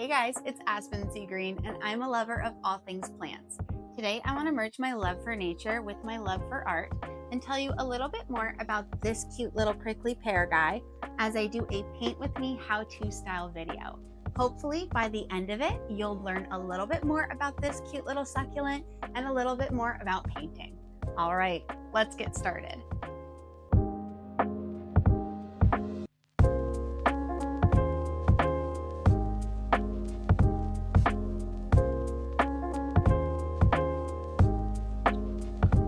Hey guys, it's Aspen Green, and I'm a lover of all things plants. Today I want to merge my love for nature with my love for art and tell you a little bit more about this cute little prickly pear guy as I do a paint with me how-to style video. Hopefully by the end of it, you'll learn a little bit more about this cute little succulent and a little bit more about painting. All right, let's get started.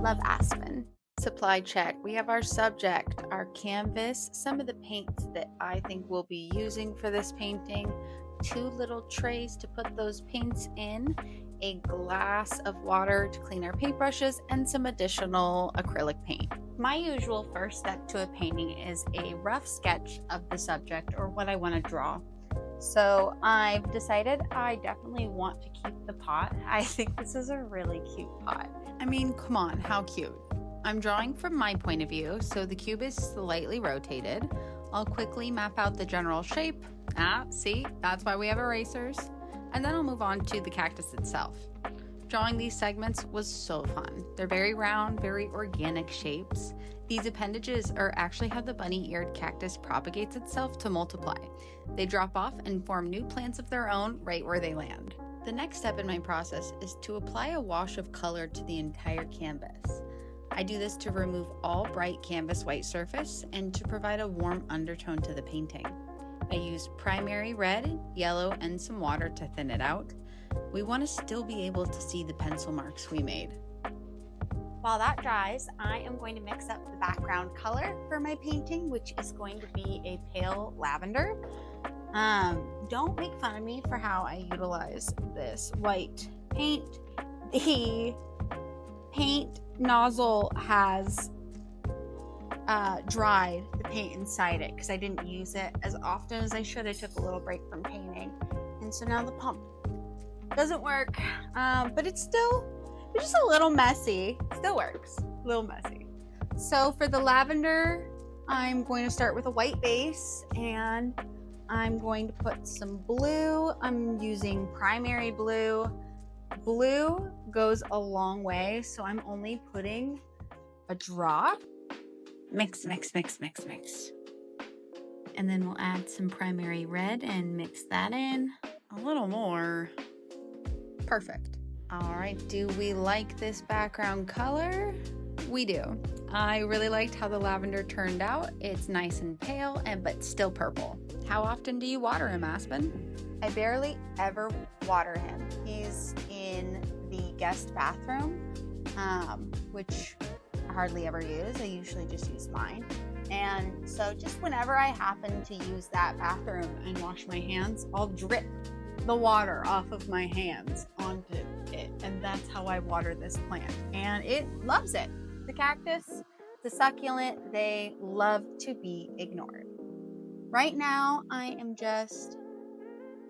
Love Aspen. Supply check. We have our subject, our canvas, some of the paints that I think we'll be using for this painting, 2 little trays to put those paints in, a glass of water to clean our paintbrushes, and some additional acrylic paint. My usual first step to a painting is a rough sketch of the subject or what I want to draw. So I've decided I definitely want to keep the pot. I think this is a really cute pot. I mean, come on, how cute. I'm drawing from my point of view, so the cube is slightly rotated. I'll quickly map out the general shape. See, that's why we have erasers. And then I'll move on to the cactus itself. Drawing these segments was so fun. They're very round, very organic shapes. These appendages are actually how the bunny-eared cactus propagates itself to multiply. They drop off and form new plants of their own right where they land. The next step in my process is to apply a wash of color to the entire canvas. I do this to remove all bright canvas white surface and to provide a warm undertone to the painting. I use primary red, yellow, and some water to thin it out. We want to still be able to see the pencil marks we made. While that dries, I am going to mix up the background color for my painting, which is going to be a pale lavender. Don't make fun of me for how I utilize this white paint. The paint nozzle has dried the paint inside it because I didn't use it as often as I should. I took a little break from painting, and so now the pump doesn't work, but it's just a little messy. Still works, a little messy. So for the lavender, I'm going to start with a white base, and I'm going to put some blue. I'm using primary blue. Blue goes a long way, so I'm only putting a drop. Mix, mix, mix, mix, mix. And then we'll add some primary red and mix that in a little more. Perfect. All right, do we like this background color? We do. I really liked how the lavender turned out. It's nice and pale, but still purple. How often do you water him, Aspen? I barely ever water him. He's in the guest bathroom, which I hardly ever use. I usually just use mine. And so just whenever I happen to use that bathroom and wash my hands, I'll drip the water off of my hands onto it, and that's how I water this plant, and it loves it. The cactus, the succulent, they love to be ignored. Right now I am just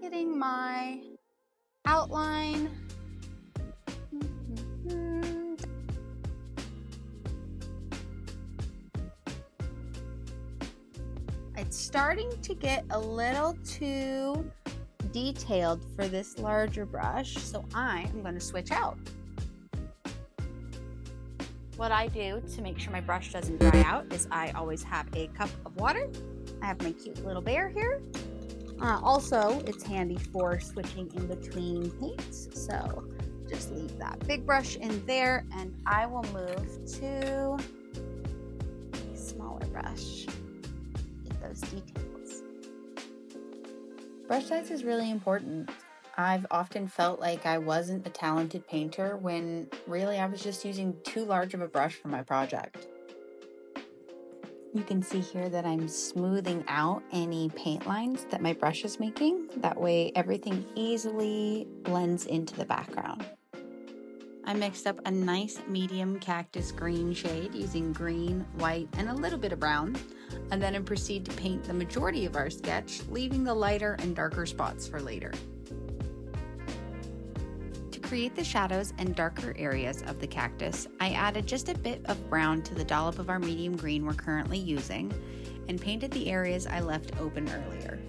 getting my outline. It's starting to get a little too detailed for this larger brush, so I am going to switch out. What I do to make sure my brush doesn't dry out is I always have a cup of water. I have my cute little bear here. Also, it's handy for switching in between paints, so just leave that big brush in there, and I will move to a smaller brush. Get those details. Brush size is really important. I've often felt like I wasn't a talented painter when really I was just using too large of a brush for my project. You can see here that I'm smoothing out any paint lines that my brush is making. That way everything easily blends into the background. I mixed up a nice medium cactus green shade using green, white, and a little bit of brown, and then I proceed to paint the majority of our sketch, leaving the lighter and darker spots for later. To create the shadows and darker areas of the cactus, I added just a bit of brown to the dollop of our medium green we're currently using, and painted the areas I left open earlier.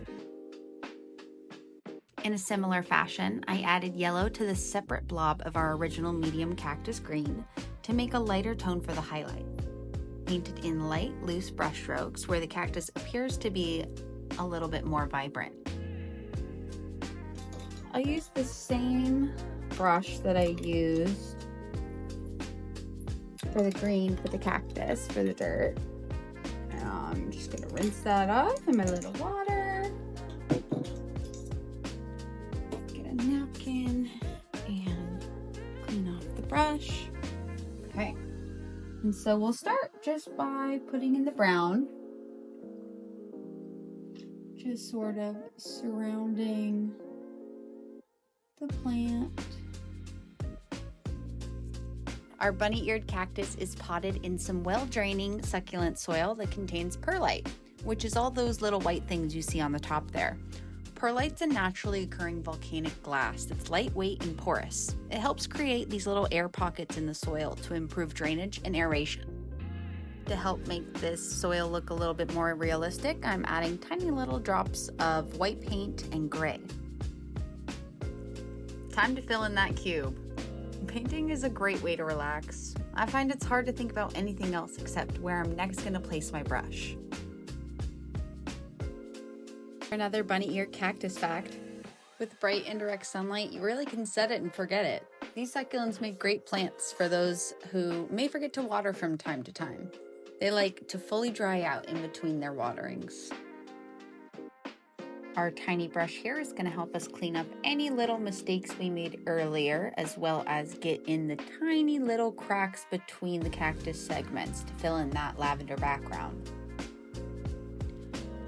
In a similar fashion, I added yellow to the separate blob of our original medium cactus green to make a lighter tone for the highlight. Painted in light, loose brush strokes where the cactus appears to be a little bit more vibrant. I'll use the same brush that I used for the green for the cactus, for the dirt. I'm just gonna rinse that off in my little water. Get a napkin and clean off the brush. Okay, and so we'll start just by putting in the brown. Just sort of surrounding the plant. Our bunny-eared cactus is potted in some well-draining succulent soil that contains perlite, which is all those little white things you see on the top there. Perlite's a naturally occurring volcanic glass that's lightweight and porous. It helps create these little air pockets in the soil to improve drainage and aeration. To help make this soil look a little bit more realistic, I'm adding tiny little drops of white paint and gray. Time to fill in that cube. Painting is a great way to relax. I find it's hard to think about anything else except where I'm next going to place my brush. Another bunny ear cactus fact. With bright indirect sunlight, you really can set it and forget it. These succulents make great plants for those who may forget to water from time to time. They like to fully dry out in between their waterings. Our tiny brush here is going to help us clean up any little mistakes we made earlier, as well as get in the tiny little cracks between the cactus segments to fill in that lavender background.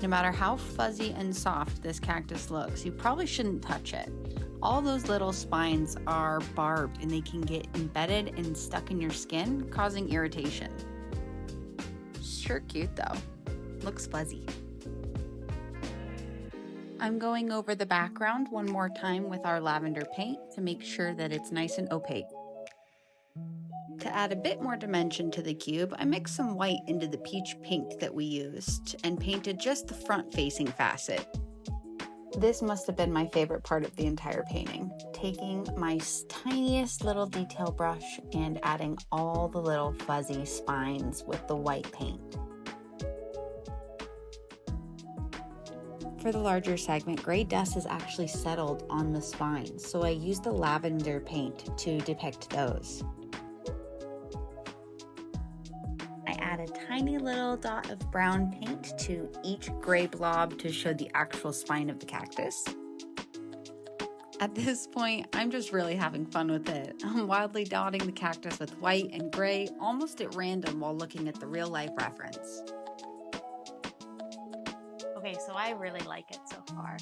No matter how fuzzy and soft this cactus looks, you probably shouldn't touch it. All those little spines are barbed and they can get embedded and stuck in your skin, causing irritation. Sure cute though. Looks fuzzy. I'm going over the background one more time with our lavender paint to make sure that it's nice and opaque. To add a bit more dimension to the cube, I mixed some white into the peach pink that we used and painted just the front-facing facet. This must have been my favorite part of the entire painting, taking my tiniest little detail brush and adding all the little fuzzy spines with the white paint. For the larger segment, gray dust is actually settled on the spines, so I used the lavender paint to depict those. I add a tiny little dot of brown paint to each gray blob to show the actual spine of the cactus. At this point, I'm just really having fun with it. I'm wildly dotting the cactus with white and gray, almost at random while looking at the real-life reference. Okay, so I really like it so far.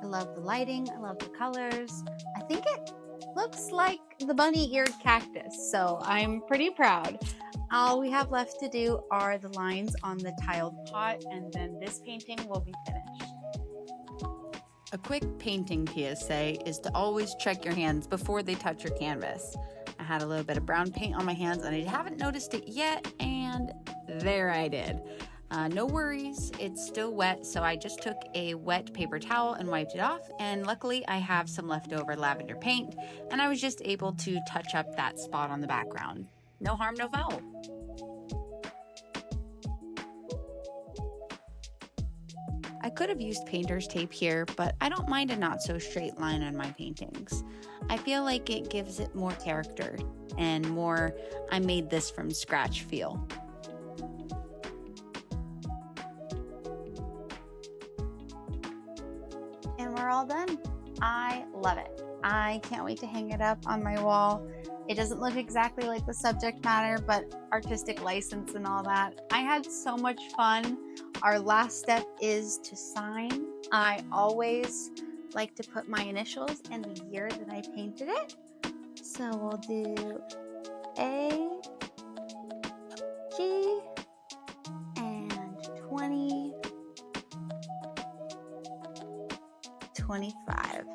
I love the lighting, I love the colors. I think it looks like the bunny-eared cactus, so I'm pretty proud. All we have left to do are the lines on the tiled pot, and then this painting will be finished. A quick painting PSA is to always check your hands before they touch your canvas. I had a little bit of brown paint on my hands and I haven't noticed it yet, and there I did. No worries, it's still wet, so I just took a wet paper towel and wiped it off, and luckily I have some leftover lavender paint, and I was just able to touch up that spot on the background. No harm, no foul. I could have used painter's tape here, but I don't mind a not so straight line on my paintings. I feel like it gives it more character and more I made this from scratch feel. And we're all done. I love it. I can't wait to hang it up on my wall. It doesn't look exactly like the subject matter, but artistic license and all that. I had so much fun. Our last step is to sign. I always like to put my initials and the year that I painted it. So we'll do A, G, and 2025.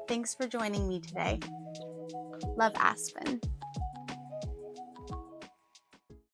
Thanks for joining me today. Love, Aspen.